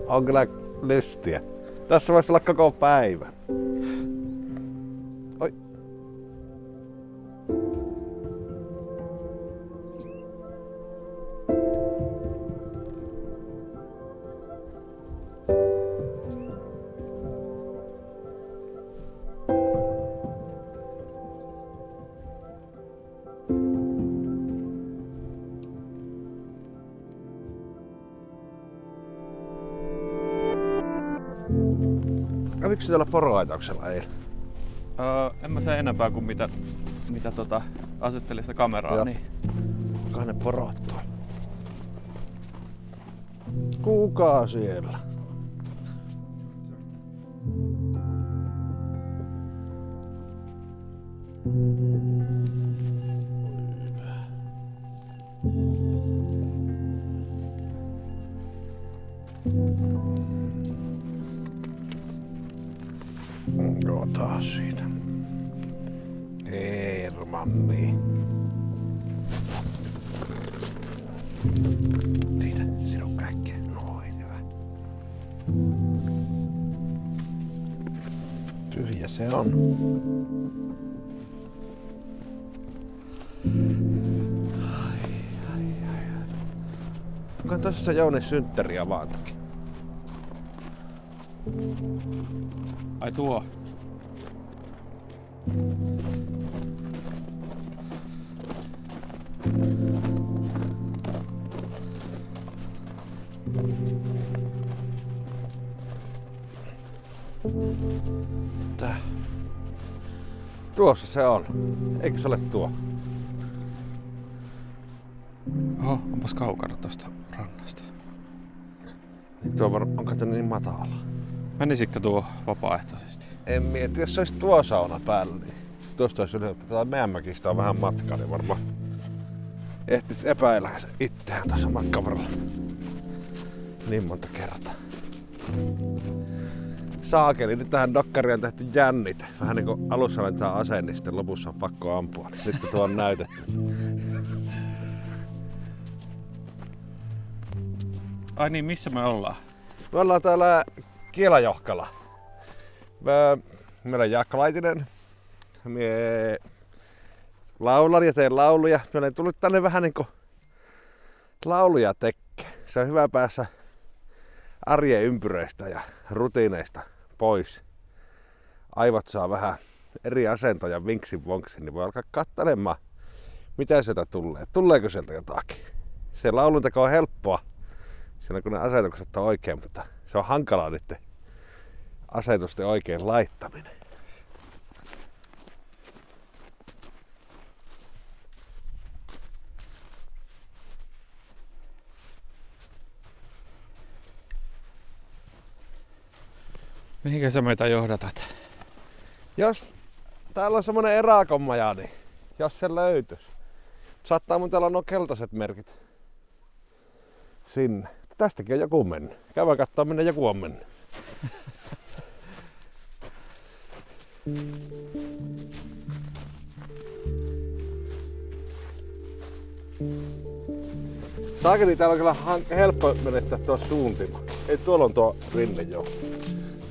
On kyllä lystiä. Tässä voisi olla koko päivän. Oi. Kävikö täällä poroaitauksella eilen? En mä sen enempää kuin mitä asettelin sitä kameraa. Joo. Niin. Onkohan ne porot tuolla? Kuka siellä? Joo, taas siitä. Hermanni. Siitä, sinun kaikkea. Noin, hyvä. Tyhjä se on. Onkohan tässä Jouni synttäriä vaan toki? Ai tuo. Tää. Tuossa se on. Eikö se ole tuo? Oho, onpas kaukana tosta rannasta. Niin tuo onko tämä niin matala? Menisitkö tuo vapaaehtoisesti? En mieti, jos se olisi tuo sauna päällä, niin tuosta olisi ylempää. Tätä meidän mäkistä on vähän matkaa, niin varmaan ehtis epäillä itseään tuossa matkan varrella. Niin monta kertaa. Saakeli, nyt tähän dokkariin on tehty jännite. Vähän niin kuin alussa laitetaan aseen, niin sitten lopussa on pakko ampua. Nyt kun tuo on näytetty. Ai niin, missä me ollaan? Me ollaan täällä Kielajohkalla. Meillä on Jaakko Laitinen. Mie laulan ja teen lauluja. Me olen tullut tänne vähän niinku lauluja tekemään. Se on hyvä päässä arjen ympyröistä ja rutiineista pois. Aivot saa vähän eri asentoja vinksin vonksin, niin voi alkaa katselemaan, mitä sieltä tulee. Tuleeko sieltä jotakin? Se laulunteko on helppoa, siinä kun ne asetukset on oikein, mutta se on hankalaa niiden asetusten oikein laittaminen. Mihinkä sä meitä johdatat? Jos täällä on semmonen erakonmaja, niin jos se löytyisi. Saattaa mun täällä on nuo keltaiset merkit sinne. Tästäkin on joku mennyt. Käydään katsoa, minne joku on mennyt. Saakeli, täällä on kyllä helppo menettää tuo suuntima. Ei, tuolla on tuo rinne jo.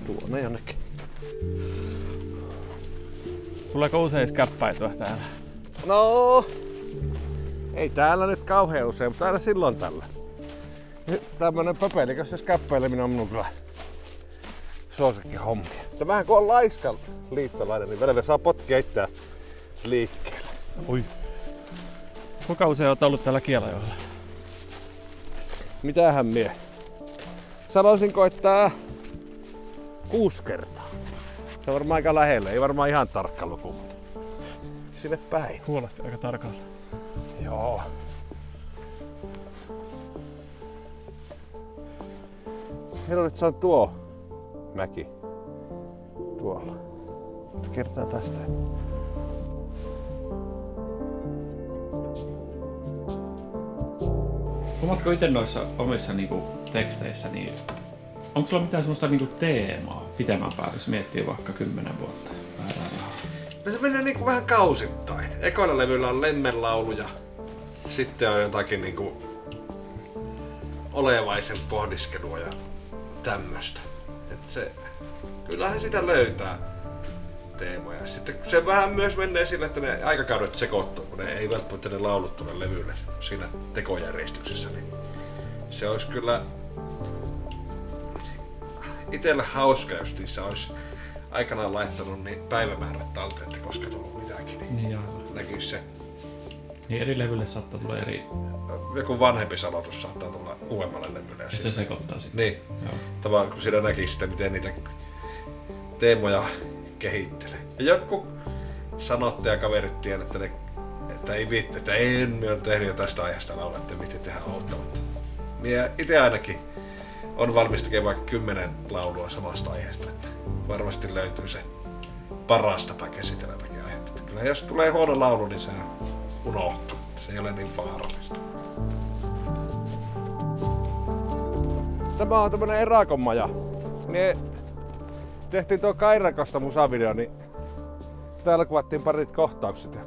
Tuonne jonnekin. Tuleeko usein käppäityä täällä? No, ei täällä nyt kauhean usein, mutta aina silloin tällä. Tämmönen pöpelikös ja käppäileminen on minun kyllä suosikki hommia. Vähän kun on laiska liittolainen, niin välillä saa potkia itseään liikkeelle. Oi. Kuinka usein olet ollut täällä Kielajoella? Mitähän mie? Sanoisinko, että 6 kertaa. Se on varmaan aika lähellä, ei varmaan ihan tarkka luku, mutta sinne päin. Kuulosti aika tarkalta. Joo. Heillä nyt se on tuo mäki. Tuolla. Kertaan tästä. Huomaatko itse noissa omissa teksteissä, niin onko sulla mitään semmoista teemaa pitemmän päälle, jos miettii vaikka 10 vuotta? No se menee vähän kausittain. Ekoilla levyillä on lemmenlauluja. Sitten on jotakin olevaisen pohdiskelua ja tämmöstä. Et se, kyllähän sitä löytää teemoja. Sitten se vähän myös menee sille, että ne aikakaudet sekoittuu, kun ne ei välttämättä ne laulut tule levylle siinä tekojärjestyksessä. Niin se olisi kyllä itselle hauska, jos niissä olisi aikanaan laittanut niin päivämäärät talteen, että koska tullut mitäkin. Niin aivan. Näkyisi se. Niin eri levylle saattaa tulla eri... Joku vanhempi sanotus saattaa tulla uudemmalle levylle. Ja se sekoittaa sitten. Niin. Joo. Tavallaan kun siinä näkisi sitten, miten niitä teemoja kehittelee. Ja jotkut sanottajakaverit tiedän, että ei viitti, että me on tehnyt jo tästä aiheesta laulaa, että viitti tehdä auttamatta. Minä itse ainakin on valmis tekemään vaikka 10 laulua samasta aiheesta, että varmasti löytyy se paras tapa käsitellä jotakin aihetta. Kyllä jos tulee huono laulu, niin se unohtuu. Se ei ole niin vaarallista. Tämä on tämmönen erakonmaja. Me tehtiin tuo Kairakosta musavideo, niin täällä kuvattiin parit kohtaukset. Ja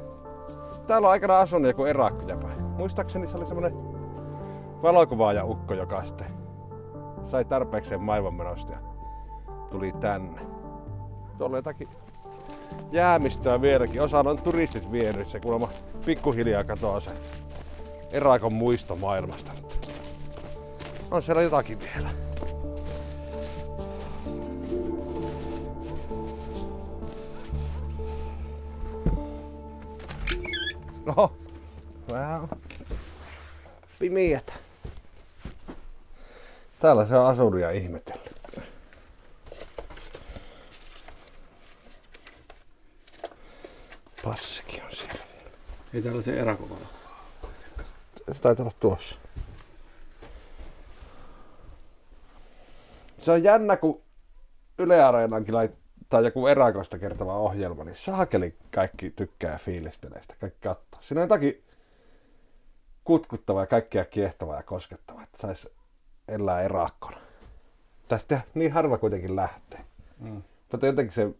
täällä on aikanaan asunut joku erakkoja päin. Muistaakseni se oli semmonen valokuvaaja-ukko, joka sitten sai tarpeekseen maailmanmenosta ja tuli tänne. Tuolla on jotakin jäämistöä vieläkin. Osaan on turistit vienyt. Se kuulemma pikkuhiljaa katoaa se erakon muisto maailmasta. On siellä jotakin vielä. Oho, vähän pimiätä. Täällä se on asunut ja ihmetellyt. Passikin on siellä vielä. Ei täällä se erakuvalo. Se taitaa olla tuossa. Se on jännä, kun Yle Areenankin laittaa joku erakosta kertova ohjelma, niin saakeli kaikki tykkää fiilistelee sitä, kaikki kattoo. Siinä on jotakin kutkuttavaa ja kaikkia kiehtovaa ja koskettavaa, että sais elää erakkona. Tästä niin harva kuitenkin lähtee. Mutta jotenkin se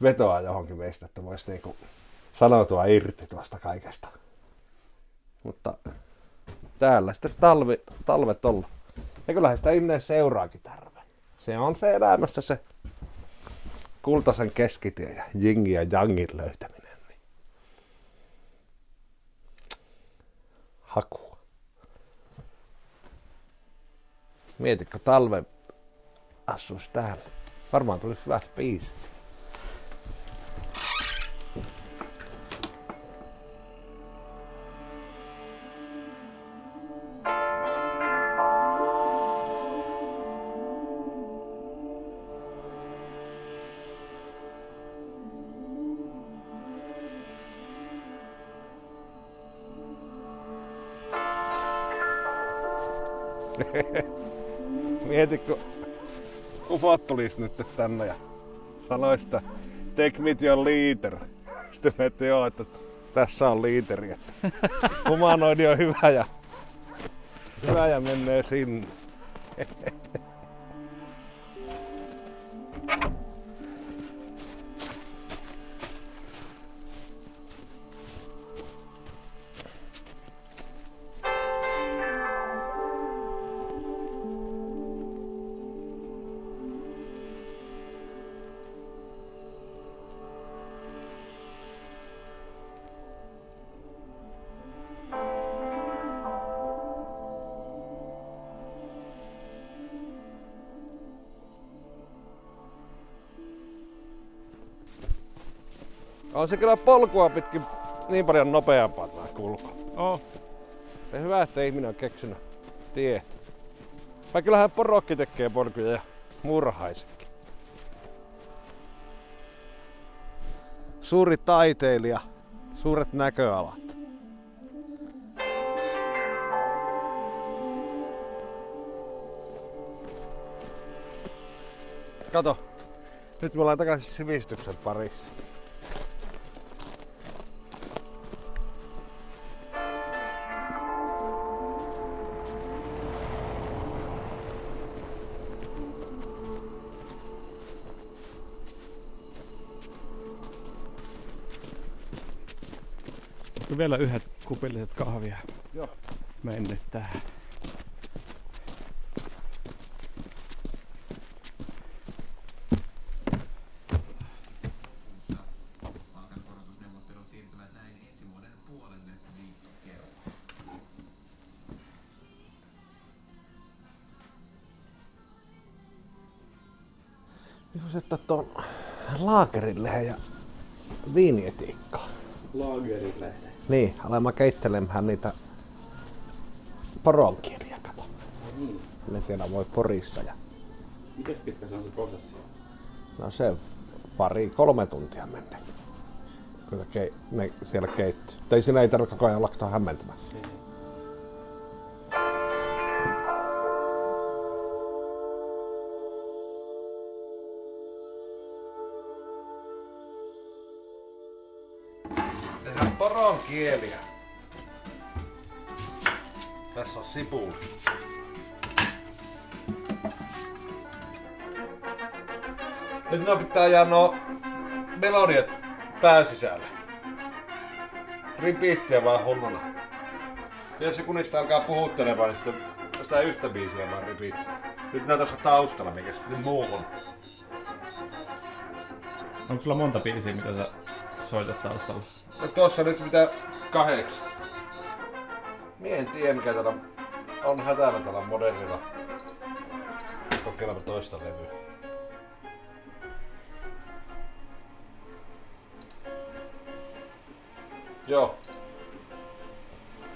vetoaa johonkin meistä, että voisi niinku sanoutua irti tuosta kaikesta. Mutta täällä sitten talvet olla. Ja kyllähän sitä ihminen seuraakin tarve. Se on se elämässä se kultaisen keskitie ja jingin ja jangin löytäminen. Niin. Hakua. Mietitkö talven asuisi täällä? Varmaan tulisi hyvät biisit. Mietitkö, ufot tulis nyt tänne ja sanois, että take me to your leader. Sitten miettii joo, että tässä on liiteri, että humanoidi on hyvä ja menee sinne. On se kyllä polkua pitkin niin paljon nopeampaa tämä kulku. Oh. Se hyvä, että ihminen on keksinyt tie. Vai kyllähän porokki tekee polkuja ja murhaisekin. Suuri taiteilija, suuret näköalat. Kato, nyt me ollaan takaisin sivistyksen parissa. Vielä yhdet kupilliset kahvia. Joo. Mennyt tähän. ottaa tuon laagerille ja viinietiikkaa. Laagerille? Niin, alemaan keittelemään niitä poronkieliä, kato. Niin. Ne siellä voi porissa. Ja... Mites pitkä se on se prosessi? No se 2-3 tuntia menee. Kun ne siellä keittyy. Ei siinä ei tarvitse koko ajan olla tuohon hämmentämässä. Niin. Tehdään poronkieliä. Tässä on sipuli. Nyt ne pitää ajaa melodiat pään sisälle. Repeattiä vaan hulluna. Ja jos joku niistä alkaa puhuttelemaan, niin sitten sitä yhtä biisiä vaan repeattiä. Nyt nää tuossa taustalla, mikä sitten muu on. Onko sulla monta biisiä, mitä sä soitat taustalla? No tossa nyt mitä 8. Mie en tiedä mikä täällä on hätäällä tällä modernilla. Kokeillaanpa toista levyä. Joo.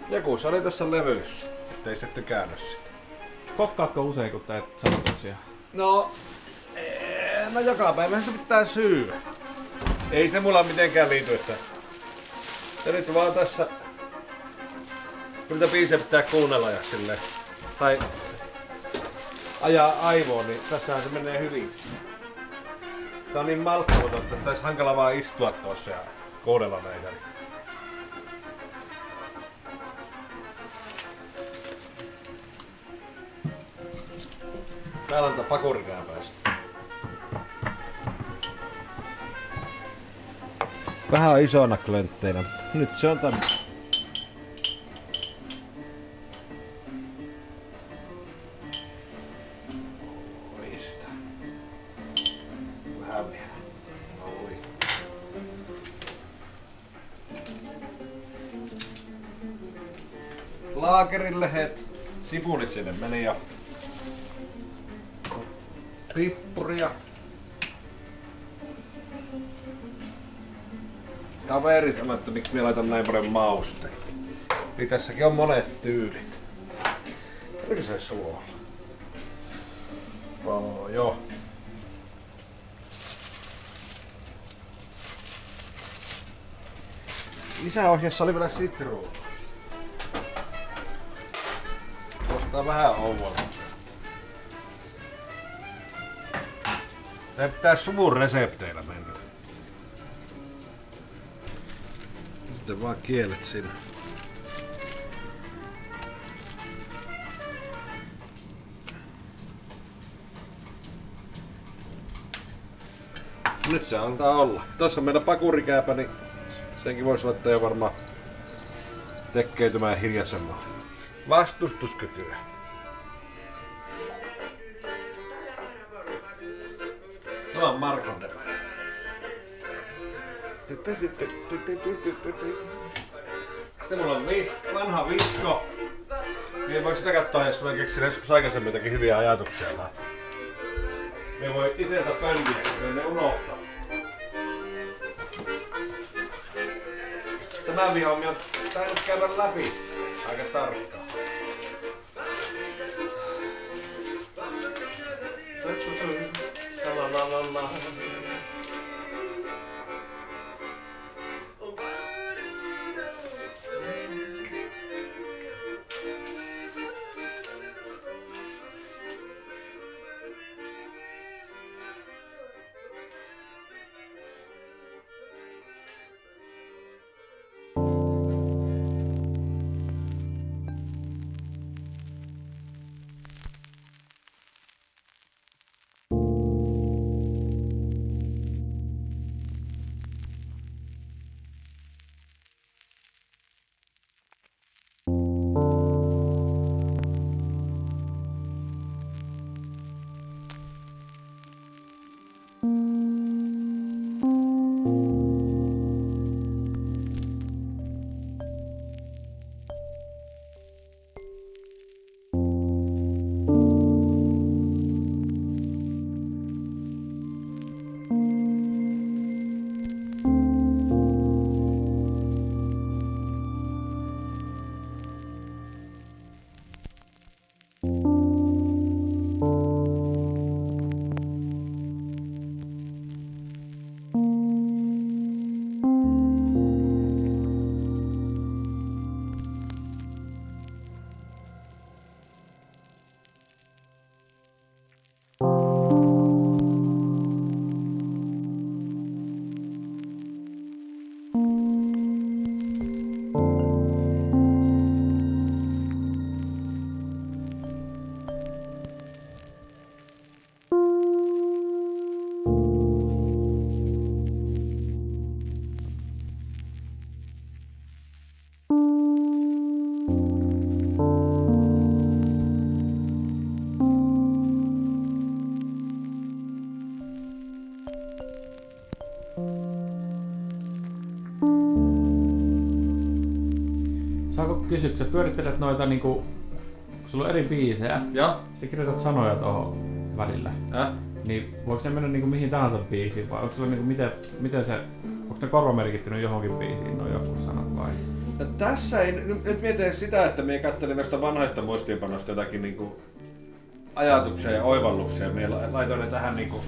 Joku se oli tässä levyssä, ettei se tykännyt sitä. Kokkaatko usein, kun teet sanotuksia? No joka päivä se pitää syödä. Ei se mulla mitenkään liity, että... Ja nyt vaan tässä... Kun niitä biisejä pitää kuunnella ja silleen... Tai... Ajaa aivoon, niin tässähän se menee hyvin. Sitä on niin malkkaamaton, että sitä olisi hankala vaan istua tuossa ja kuunnella näitä. Täällä on pakurikää päästä. Vähän isona klöntteinä, mutta nyt se on tänne. Oi sitä. Vähän vielä. Oi. Laakerille sipulit sinne meni ja pippuria. Kaveri sanoi, että miksi minä laitan näin paljon mausteita. Niin tässäkin on monet tyylit. Oliko se suola? Joo. Lisäohjeessa oli vielä sitruunaa. Kostaa vähän ouvolla. Tää pitää suvun resepteillä mennä. Sitten vaan kielet sinne. Nyt se antaa olla. Tossa on meillä pakurikääpä, niin senkin voisi laittaa jo varmaan tekkeytymään hiljaisemmalla. Vastustuskykyä. Tämä on Markon demo. Sitten mulla on vanha vihko. Niin voi sitä katsoa, jos mä keksin joskus aikaisemmin jotakin hyviä ajatuksia. Me voi iteltä pönniä, kun ne unohtaa. Tämä viha on tainnut käydä läpi aika tarkkaan. La la la la. Saanko kysyä, kun sä pyörittelet noita niinku, kun sulla on eri biisejä, Joo. sä kirjoitat sanoja tohon välillä, niin voiko ne mennä niinku mihin tahansa biisiin vai onko sulla niinku miten se, onko ne korvamerkittynyt johonkin biisiin noin jotkut sanat vai? No tässä ei, nyt mietin sitä, että minä katselin noista vanhoista muistiinpanoista jotakin niinku ajatuksia ja oivalluksia. Minä laitoin ne tähän niinku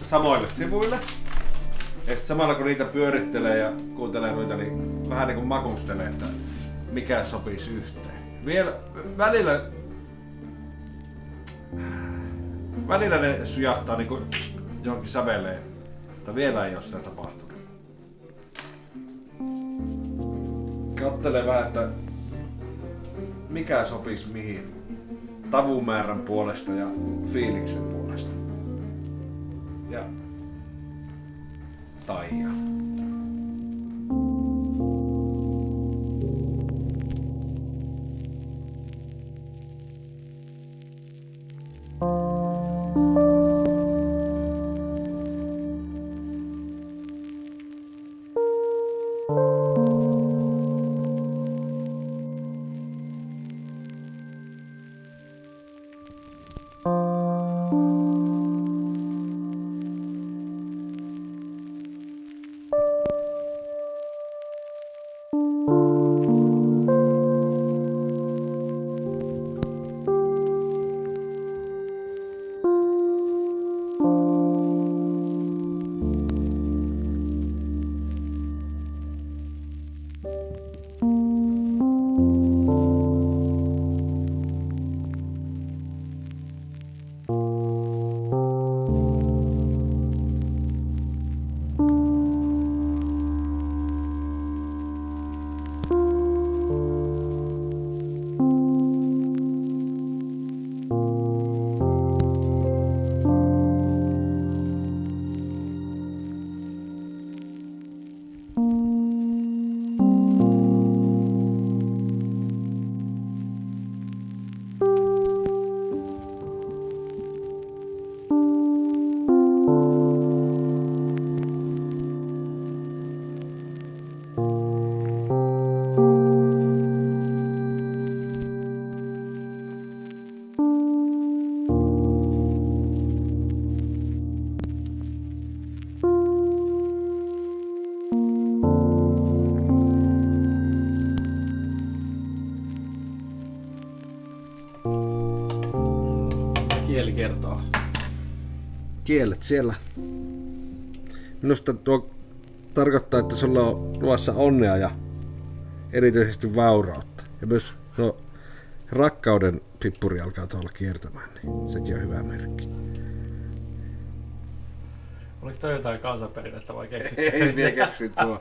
samoille sivuille. Ja sitten samalla kun niitä pyörittelee ja kuuntelee noita, niin vähän niinku makustelee, että mikä sopisi yhteen. Vielä välillä ne sujahtaa niinku johonkin säveleen, mutta vielä ei ole sitä tapahtunut. Kattelee vähän, että mikä sopisi mihin tavumäärän puolesta ja fiiliksen puolesta. Ja Taija. Kieli kertoo. Kielet siellä. Minusta tuo tarkoittaa, että sulla on luvassa onnea ja erityisesti vaurautta. Ja myös no, rakkauden pippuri alkaa tuolla kiertämään, niin sekin on hyvä merkki. Oliko toi jotain kansanperinnettä vai keksit? Ei, minä keksin tuo.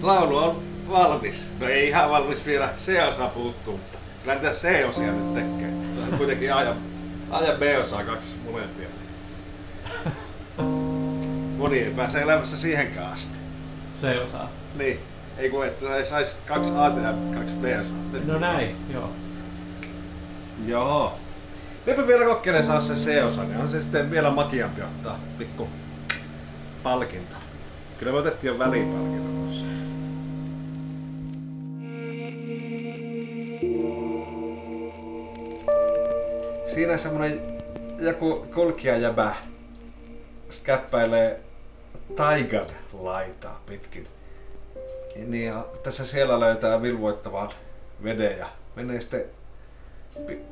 Laulu on valmis. No ei ihan valmis vielä, C-osa puuttuu, mutta kyllä niitä C-osia nyt tekee. On kuitenkin A ja B-osaa kaksi molempia. Moni ei pääse elämässä siihenkään asti. C-osaa? Niin. Ei kun että sais 2 A ja 2 B-osaa. No näin, joo. Joo. Meipä vielä kokeilen saa se C-osa, niin on se sitten vielä makiampi ottaa pikku palkinto. Kyllä me otettiin jo välipalkinto tuossa. siinä semmonen joku kulkijajäbä käppäilee taigan laitaa pitkin. Niin ja tässä siellä löytää vilvoittavan veden ja menee sitten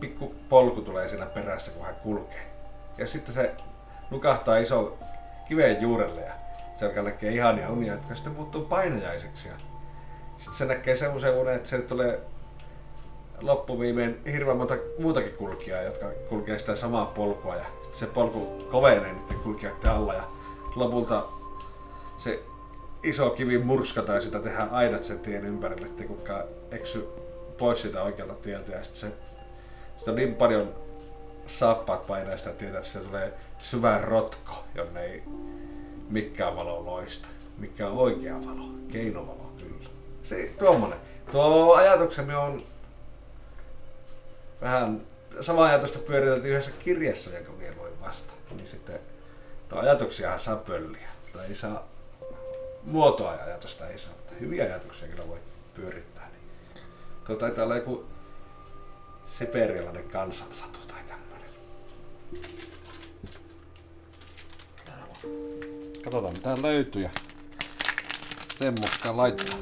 pikku polku tulee siinä perässä kun hän kulkee. Ja sitten se nukahtaa iso kiven juurelle ja se alkaa näkee ihania unia, jotka sitten muuttuu painajaiseksi. Ja sitten se näkee semmoisen unen, että se tulee loppuviimeen hirveän monta muutakin kulkijaa, jotka kulkee sitä samaa polkua ja se polku kovenee niiden kulkijoiden alla ja lopulta se iso kivi murskataan ja sitä tehdään aidat sen tien ympärille, ettei kukaan eksy pois sitä oikealta tieltä ja sitten on niin paljon saappaat painaa sitä tietä, että se tulee syvä rotko, jonne ei mikään valo loista. Mikä on oikea valo, keinovalo kyllä. Se tuommoinen. Tuo ajatuksemme on vähän sama ajatusta pyöriteltiin yhdessä kirjassa, jonka minä luin vasta. Niin sitten ajatuksiahan saa pölliä, mutta ei saa muotoa ja ajatusta ei saa, mutta hyviä ajatuksia kyllä voi pyörittää. Tuo taitaa olla joku siperialainen kansansatu tai tämmöinen. Katsotaan mitä löytyy ja sen mukaan laittaa.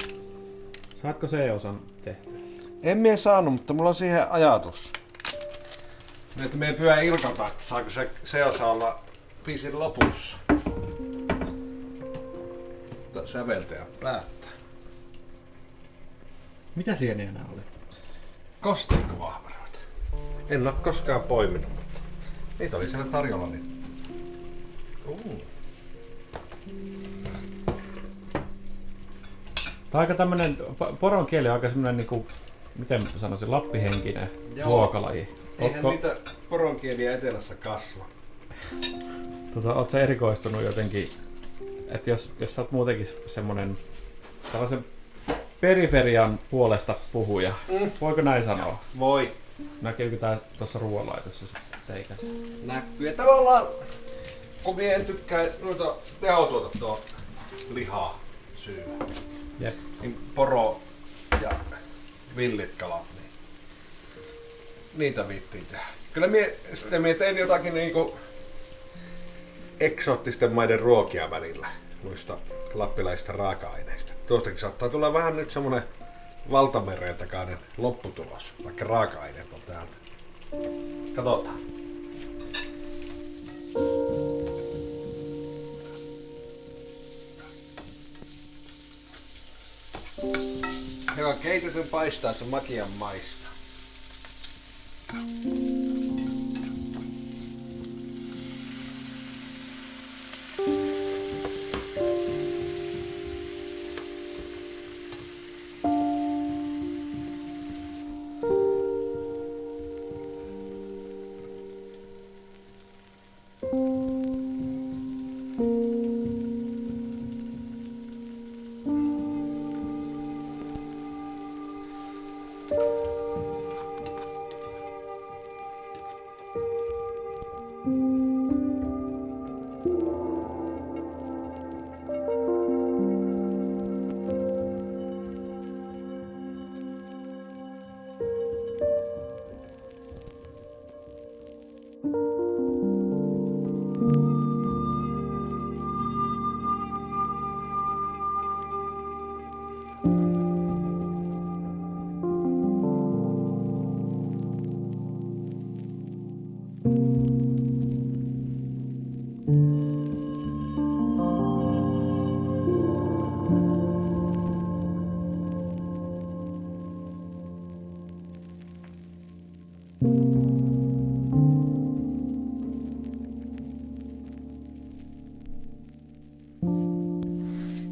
Saatko C-osan tehtyä? En mie saanut, mutta mulla on siihen ajatus. Että me pyydän Ilkalta, että saako se osa olla biisin lopussa. Säveltäjä päättää. Mitä sieniä nää oli? Kosteikkovahveroita. En oo koskaan poiminut, mutta niitä oli siellä tarjolla. Niin... Tää on aika tämmönen, poron kieli on aika semmonen niinku, miten sanoisin, lappihenkinen ruokalaji. Eihän niitä poronkieliä etelässä kasva. Oot sä erikoistunut jotenkin, että jos sä oot muutenkin semmonen tällaisen periferian puolesta puhuja, voiko näin sanoa? Voi. Näkyykö tää tuossa ruoanlaitossa sitten teikä? Näkyy. Ja tavallaan, kun mie en tykkää noita tehotuotettua lihaa syyä, niin poro ja villit kalat, niin niitä viittiin tehdä. Kyllä mie tein jotakin niinku eksoottisten maiden ruokia välillä noista lappilaisista raaka-aineista. Tuostakin saattaa tulla vähän nyt semmonen valtamereen takainen lopputulos, vaikka raaka-aineet on täältä. Katsotaan. Joka keitetyn paistaa se makian maista.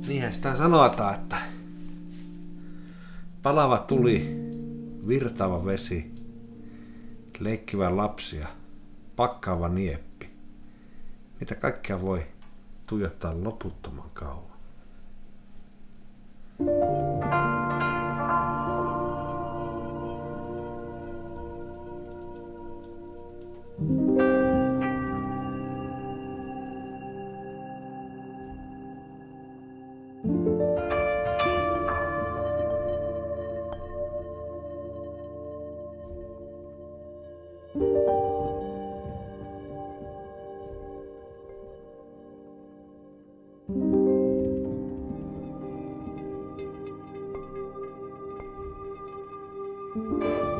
Niinhän sitä sanotaan, että palava tuli, virtaava vesi, leikkivä lapsi ja pakkaava nieppi. Mitä kaikkea voi tuijottaa loputtoman kauan. Mm-hmm.